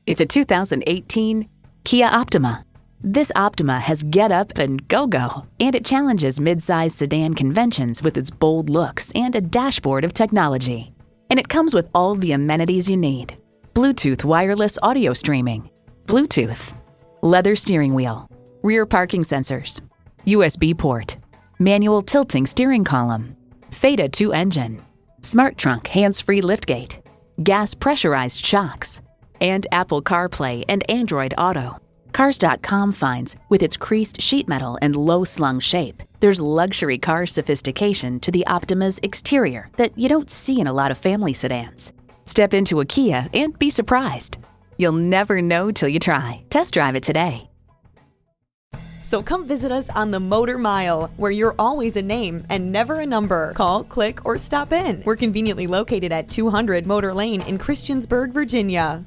It's a 2018 Kia Optima. This Optima has get up and go-go, and it challenges mid-size sedan conventions with its bold looks and a dashboard of technology. And it comes with all the amenities you need. Bluetooth wireless audio streaming, Bluetooth, leather steering wheel, rear parking sensors, USB port, manual tilting steering column, Theta 2 engine, smart trunk hands-free liftgate, gas pressurized shocks, and Apple CarPlay and Android Auto. Cars.com finds, with its creased sheet metal and low-slung shape, there's luxury car sophistication to the Optima's exterior that you don't see in a lot of family sedans. Step into a Kia and be surprised. You'll never know till you try. Test drive it today. So come visit us on the Motor Mile, where you're always a name and never a number. Call, click, or stop in. We're conveniently located at 200 Motor Lane in Christiansburg, Virginia.